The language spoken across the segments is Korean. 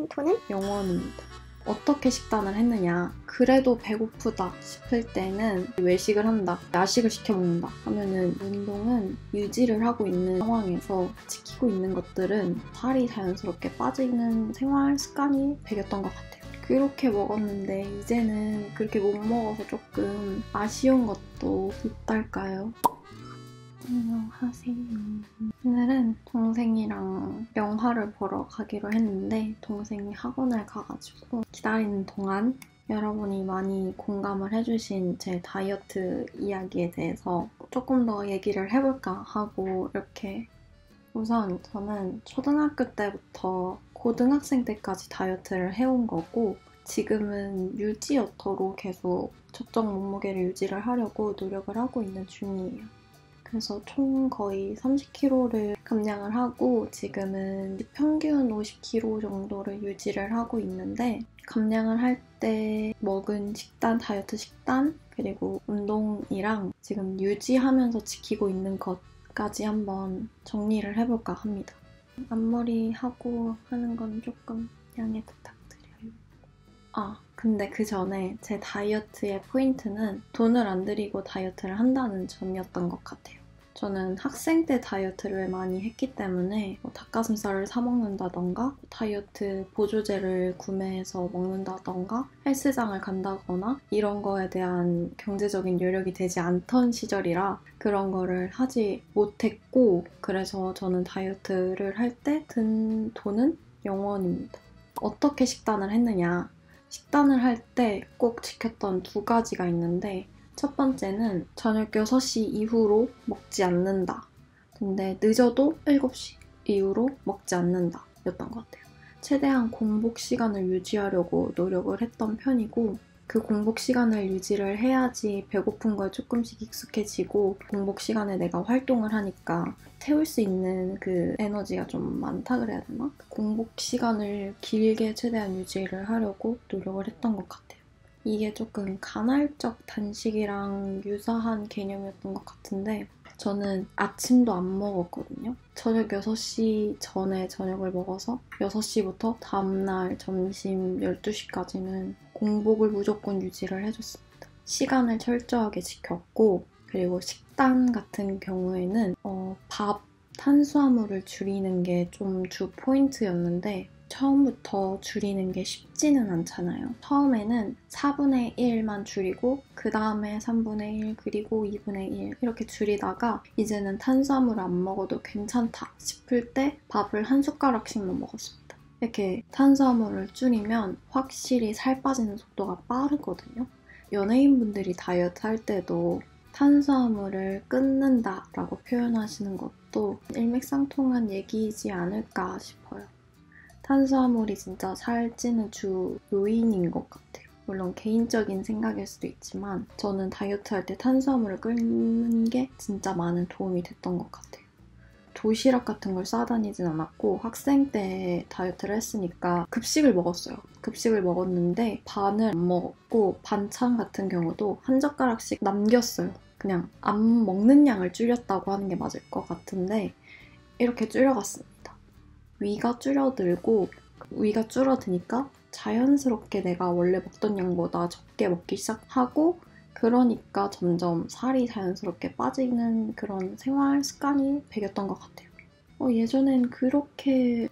든 돈은 영원입니다. 어떻게 식단을 했느냐, 그래도 배고프다 싶을 때는 외식을 한다, 야식을 시켜 먹는다 하면은 운동은 유지를 하고 있는 상황에서 지키고 있는 것들은 살이 자연스럽게 빠지는 생활 습관이 되었던 것 같아요. 그렇게 먹었는데 이제는 그렇게 못 먹어서 조금 아쉬운 것도 있달까요? 안녕하세요. 오늘은 동생이랑 영화를 보러 가기로 했는데 동생이 학원을 가가지고 기다리는 동안 여러분이 많이 공감을 해주신 제 다이어트 이야기에 대해서 조금 더 얘기를 해볼까 하고 이렇게. 우선 저는 초등학교 때부터 고등학생 때까지 다이어트를 해온 거고 지금은 유지어터로 계속 적정 몸무게를 유지를 하려고 노력을 하고 있는 중이에요. 그래서 총 거의 30kg를 감량을 하고 지금은 평균 50kg 정도를 유지를 하고 있는데 감량을 할 때 먹은 식단, 다이어트 식단, 그리고 운동이랑 지금 유지하면서 지키고 있는 것까지 한번 정리를 해볼까 합니다. 앞머리 하고 하는 건 조금 양해 부탁드려요. 근데 그 전에 제 다이어트의 포인트는 돈을 안 들이고 다이어트를 한다는 점이었던 것 같아요. 저는 학생 때 다이어트를 많이 했기 때문에 닭가슴살을 사 먹는다던가 다이어트 보조제를 구매해서 먹는다던가 헬스장을 간다거나 이런 거에 대한 경제적인 여력이 되지 않던 시절이라 그런 거를 하지 못했고 그래서 저는 다이어트를 할 때 든 돈은 영원입니다. 어떻게 식단을 했느냐? 식단을 할 때 꼭 지켰던 두 가지가 있는데 첫 번째는 저녁 6시 이후로 먹지 않는다. 근데 늦어도 7시 이후로 먹지 않는다 였던 것 같아요. 최대한 공복 시간을 유지하려고 노력을 했던 편이고 그 공복 시간을 유지를 해야지 배고픈 거에 조금씩 익숙해지고 공복 시간에 내가 활동을 하니까 태울 수 있는 그 에너지가 좀 많다 그래야 되나? 공복 시간을 길게 최대한 유지를 하려고 노력을 했던 것 같아요. 이게 조금 간헐적 단식이랑 유사한 개념이었던 것 같은데 저는 아침도 안 먹었거든요. 저녁 6시 전에 저녁을 먹어서 6시부터 다음날 점심 12시까지는 공복을 무조건 유지를 해줬습니다. 시간을 철저하게 지켰고 그리고 식단 같은 경우에는 밥, 탄수화물을 줄이는 게 좀 주 포인트였는데 처음부터 줄이는 게 쉽지는 않잖아요. 처음에는 4분의 1만 줄이고 그 다음에 3분의 1 그리고 2분의 1 이렇게 줄이다가 이제는 탄수화물을 안 먹어도 괜찮다 싶을 때 밥을 한 숟가락씩만 먹었습니다. 이렇게 탄수화물을 줄이면 확실히 살 빠지는 속도가 빠르거든요. 연예인분들이 다이어트 할 때도 탄수화물을 끊는다라고 표현하시는 것도 일맥상통한 얘기이지 않을까 싶어요. 탄수화물이 진짜 살찌는 주 요인인 것 같아요. 물론 개인적인 생각일 수도 있지만 저는 다이어트 할 때 탄수화물을 끊는 게 진짜 많은 도움이 됐던 것 같아요. 도시락 같은 걸 싸다니진 않았고 학생 때 다이어트를 했으니까 급식을 먹었어요. 급식을 먹었는데 반을 안 먹었고 반찬 같은 경우도 한 젓가락씩 남겼어요. 그냥 안 먹는 양을 줄였다고 하는 게 맞을 것 같은데 이렇게 줄여갔습니다. 위가 줄어들고 위가 줄어드니까 자연스럽게 내가 원래 먹던 양보다 적게 먹기 시작하고 그러니까 점점 살이 자연스럽게 빠지는 그런 생활 습관이 배겼던 것 같아요. 예전엔 그렇게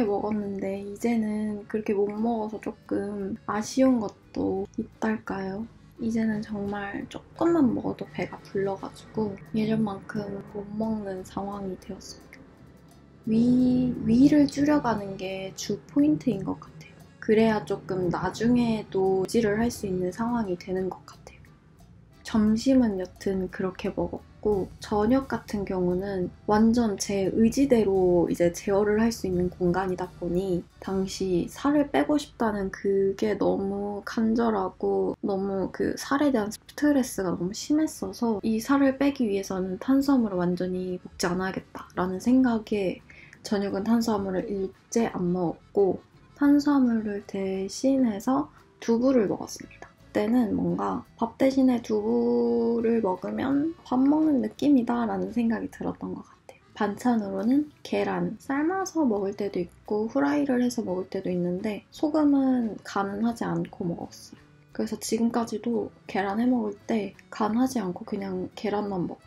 먹었는데 이제는 그렇게 못 먹어서 조금 아쉬운 것도 있달까요? 이제는 정말 조금만 먹어도 배가 불러가지고 예전만큼 못 먹는 상황이 되었습니다. 위를 줄여가는 게 주 포인트인 것 같아요. 그래야 조금 나중에도 유지를 할 수 있는 상황이 되는 것 같아요. 점심은 여튼 그렇게 먹었고 저녁 같은 경우는 완전 제 의지대로 이제 제어를 할 수 있는 공간이다 보니 당시 살을 빼고 싶다는 그게 너무 간절하고 너무 그 살에 대한 스트레스가 너무 심했어서 이 살을 빼기 위해서는 탄수화물을 완전히 먹지 않아야겠다라는 생각에 저녁은 탄수화물을 일제 안 먹었고 탄수화물을 대신해서 두부를 먹었습니다. 그때는 뭔가 밥 대신에 두부를 먹으면 밥 먹는 느낌이다 라는 생각이 들었던 것 같아요. 반찬으로는 계란, 삶아서 먹을 때도 있고 후라이를 해서 먹을 때도 있는데 소금은 간은 하지 않고 먹었어요. 그래서 지금까지도 계란 해먹을 때 간하지 않고 그냥 계란만 먹어요.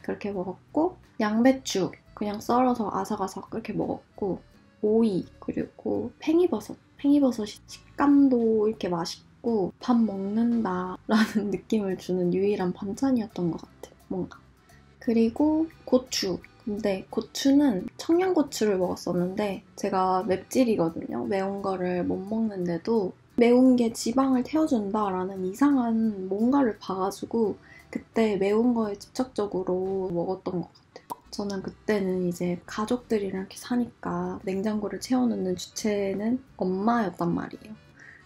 그렇게 먹었고 양배추 그냥 썰어서 아삭아삭 그렇게 먹었고 오이 그리고 팽이버섯이 식감도 이렇게 맛있고 밥 먹는다라는 느낌을 주는 유일한 반찬이었던 것 같아요. 뭔가. 그리고 고추. 근데 고추는 청양고추를 먹었었는데 제가 맵찔이거든요. 매운 거를 못 먹는데도 매운 게 지방을 태워준다라는 이상한 뭔가를 봐가지고 그때 매운 거에 집착적으로 먹었던 것 같아요. 저는 그때는 이제 가족들이랑 이렇게 사니까 냉장고를 채워놓는 주체는 엄마였단 말이에요.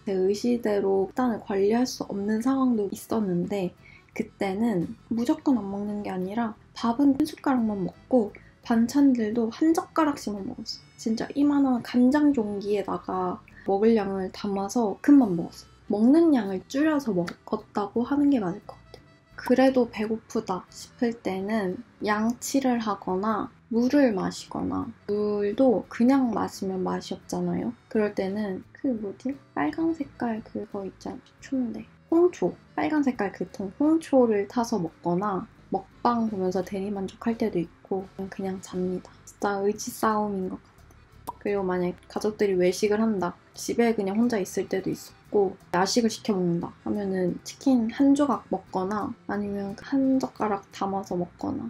제 의지대로 식단을 관리할 수 없는 상황도 있었는데 그때는 무조건 안 먹는 게 아니라 밥은 한 숟가락만 먹고 반찬들도 한 젓가락씩만 먹었어요. 진짜 이만한 간장 종기에다가 먹을 양을 담아서 큰만 먹었어요. 먹는 양을 줄여서 먹었다고 하는 게 맞을 것 같아요. 그래도 배고프다 싶을 때는 양치를 하거나 물을 마시거나 물도 그냥 마시면 맛이 없잖아요. 그럴 때는 빨강 색깔 그거 있잖아요. 초인데 홍초, 빨간 색깔 그 통 홍초를 타서 먹거나 먹방 보면서 대리만족할 때도 있고 그냥 잡니다. 진짜 의지 싸움인 것 같아요. 그리고 만약에 가족들이 외식을 한다. 집에 그냥 혼자 있을 때도 있었고 야식을 시켜 먹는다 하면은 치킨 한 조각 먹거나 아니면 한 젓가락 담아서 먹거나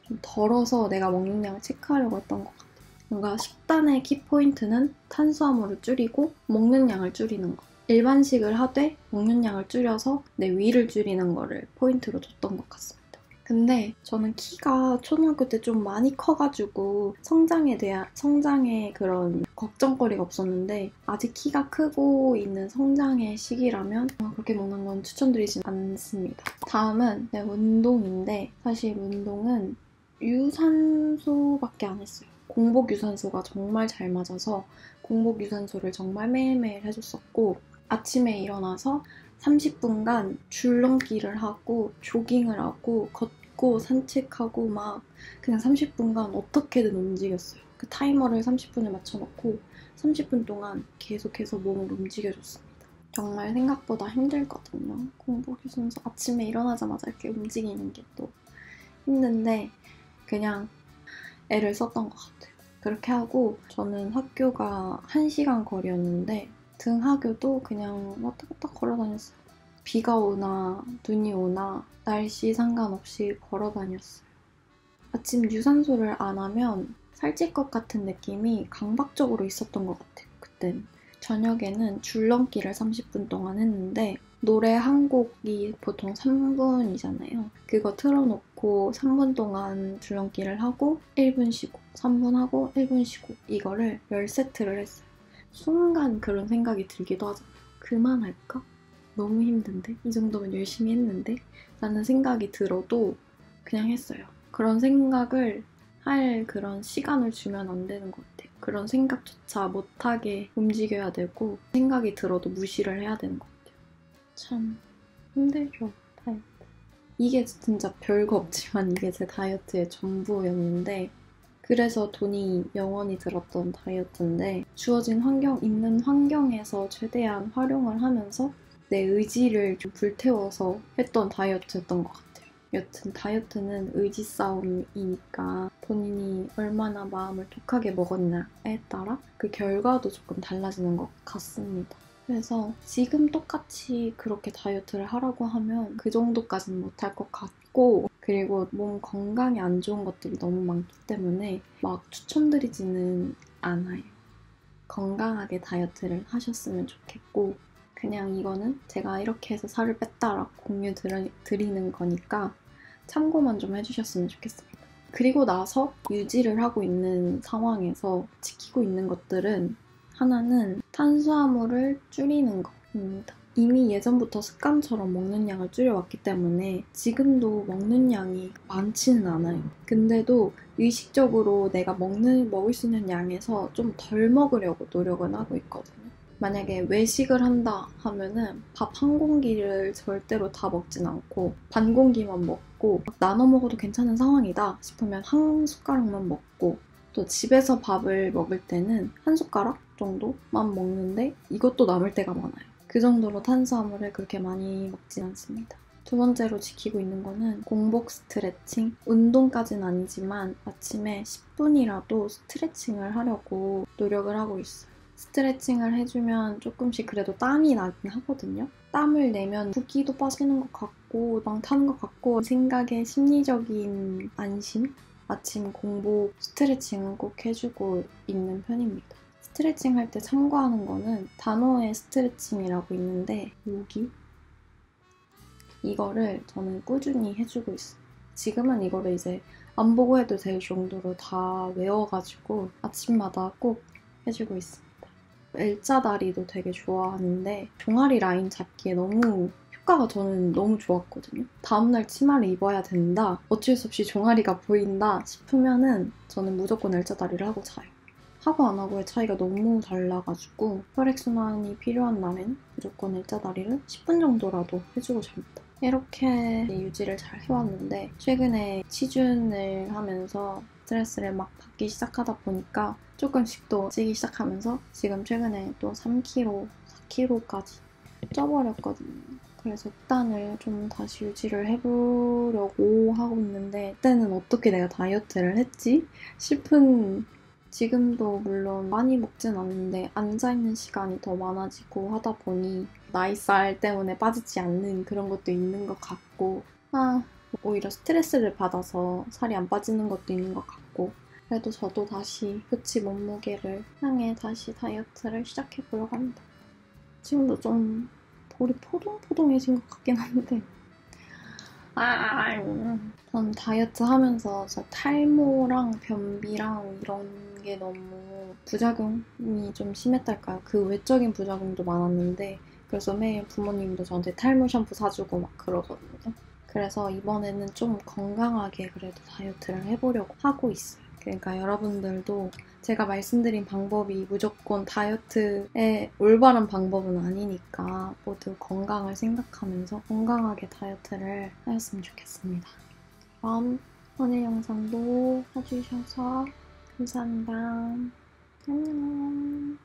좀 덜어서 내가 먹는 양을 체크하려고 했던 것 같아요. 뭔가 식단의 키포인트는 탄수화물을 줄이고 먹는 양을 줄이는 거. 일반식을 하되 먹는 양을 줄여서 내 위를 줄이는 거를 포인트로 줬던 것 같습니다. 근데 저는 키가 초등학교 때 좀 많이 커가지고 성장에 그런 걱정거리가 없었는데 아직 키가 크고 있는 성장의 시기라면 그렇게 먹는 건 추천드리진 않습니다. 다음은 운동인데 사실 운동은 유산소밖에 안 했어요. 공복 유산소가 정말 잘 맞아서 공복 유산소를 정말 매일매일 해줬었고 아침에 일어나서 30분간 줄넘기를 하고 조깅을 하고 걷고 산책하고 막 그냥 30분간 어떻게든 움직였어요. 그 타이머를 30분에 맞춰놓고 30분 동안 계속해서 몸을 움직여줬습니다. 정말 생각보다 힘들거든요. 공복 유산소 아침에 일어나자마자 이렇게 움직이는 게 또 힘든데 그냥 애를 썼던 것 같아요. 그렇게 하고 저는 학교가 1시간 거리였는데 등하교도 그냥 왔다 갔다 걸어 다녔어요. 비가 오나 눈이 오나 날씨 상관없이 걸어 다녔어요. 아침 유산소를 안 하면 살찔 것 같은 느낌이 강박적으로 있었던 것 같아요. 그땐 저녁에는 줄넘기를 30분 동안 했는데 노래 한 곡이 보통 3분이잖아요. 그거 틀어놓고 3분 동안 줄넘기를 하고 1분 쉬고 3분 하고 1분 쉬고 이거를 10세트를 했어요. 순간 그런 생각이 들기도 하잖아요. 그만할까? 너무 힘든데? 이 정도면 열심히 했는데? 라는 생각이 들어도 그냥 했어요. 그런 생각을 할 그런 시간을 주면 안 되는 것 같아요. 그런 생각조차 못하게 움직여야 되고 생각이 들어도 무시를 해야 되는 것 같아요. 참 힘들죠, 다이어트. 이게 진짜 별거 없지만 이게 제 다이어트의 전부였는데 그래서 돈이 영원히 들었던 다이어트인데 주어진 있는 환경에서 최대한 활용을 하면서 내 의지를 좀 불태워서 했던 다이어트였던 것 같아요. 여튼 다이어트는 의지 싸움이니까 본인이 얼마나 마음을 독하게 먹었냐에 따라 그 결과도 조금 달라지는 것 같습니다. 그래서 지금 똑같이 그렇게 다이어트를 하라고 하면 그 정도까지는 못할 것 같고 그리고 몸 건강에 안 좋은 것들이 너무 많기 때문에 막 추천드리지는 않아요. 건강하게 다이어트를 하셨으면 좋겠고 그냥 이거는 제가 이렇게 해서 살을 뺐다라고 공유 드리는 거니까 참고만 좀 해주셨으면 좋겠습니다. 그리고 나서 유지를 하고 있는 상황에서 지키고 있는 것들은 하나는 탄수화물을 줄이는 것입니다. 이미 예전부터 습관처럼 먹는 양을 줄여왔기 때문에 지금도 먹는 양이 많지는 않아요. 근데도 의식적으로 내가 먹을 수 있는 양에서 좀 덜 먹으려고 노력은 하고 있거든요. 만약에 외식을 한다 하면은 밥 한 공기를 절대로 다 먹진 않고 반 공기만 먹고 나눠 먹어도 괜찮은 상황이다 싶으면 한 숟가락만 먹고 또 집에서 밥을 먹을 때는 한 숟가락 정도만 먹는데 이것도 남을 때가 많아요. 그 정도로 탄수화물을 그렇게 많이 먹진 않습니다. 두 번째로 지키고 있는 거는 공복 스트레칭. 운동까지는 아니지만 아침에 10분이라도 스트레칭을 하려고 노력을 하고 있어요. 스트레칭을 해주면 조금씩 그래도 땀이 나긴 하거든요. 땀을 내면 붓기도 빠지는 것 같고 막 타는 것 같고 생각에 심리적인 안심? 아침 공복 스트레칭은 꼭 해주고 있는 편입니다. 스트레칭 할 때 참고하는 거는 단호의 스트레칭이라고 있는데 여기 이거를 저는 꾸준히 해주고 있어요. 지금은 이거를 이제 안 보고 해도 될 정도로 다 외워가지고 아침마다 꼭 해주고 있습니다. L자다리도 되게 좋아하는데 종아리 라인 잡기에 너무 효과가 저는 너무 좋았거든요. 다음날 치마를 입어야 된다, 어쩔 수 없이 종아리가 보인다 싶으면은 저는 무조건 L자다리를 하고 자요. 하고 안 하고의 차이가 너무 달라가지고 혈액순환이 필요한 날에는 무조건 L자다리를 10분 정도라도 해주고 잡니다. 이렇게 유지를 잘 해왔는데 최근에 취준을 하면서 스트레스를 막 받기 시작하다 보니까 조금씩 또 찌기 시작하면서 지금 최근에 또 3kg, 4kg까지 쪄버렸거든요. 그래서 식단을 좀 다시 유지를 해보려고 하고 있는데 그때는 어떻게 내가 다이어트를 했지? 싶은, 지금도 물론 많이 먹진 않는데 앉아있는 시간이 더 많아지고 하다 보니 나이살 때문에 빠지지 않는 그런 것도 있는 것 같고 오히려 스트레스를 받아서 살이 안 빠지는 것도 있는 것 같고 그래도 저도 다시 수치 몸무게를 향해 다시 다이어트를 시작해보려고 합니다. 지금도 좀 볼이 포동포동해진 것 같긴 한데 전 다이어트 하면서 탈모랑 변비랑 이런 게 너무 부작용이 좀 심했달까요? 그 외적인 부작용도 많았는데 그래서 매일 부모님도 저한테 탈모 샴푸 사주고 막 그러거든요. 그래서 이번에는 좀 건강하게 그래도 다이어트를 해보려고 하고 있어요. 그러니까 여러분들도 제가 말씀드린 방법이 무조건 다이어트의 올바른 방법은 아니니까 모두 건강을 생각하면서 건강하게 다이어트를 하셨으면 좋겠습니다. 그럼 오늘 영상도 봐주셔서 감사합니다. 안녕.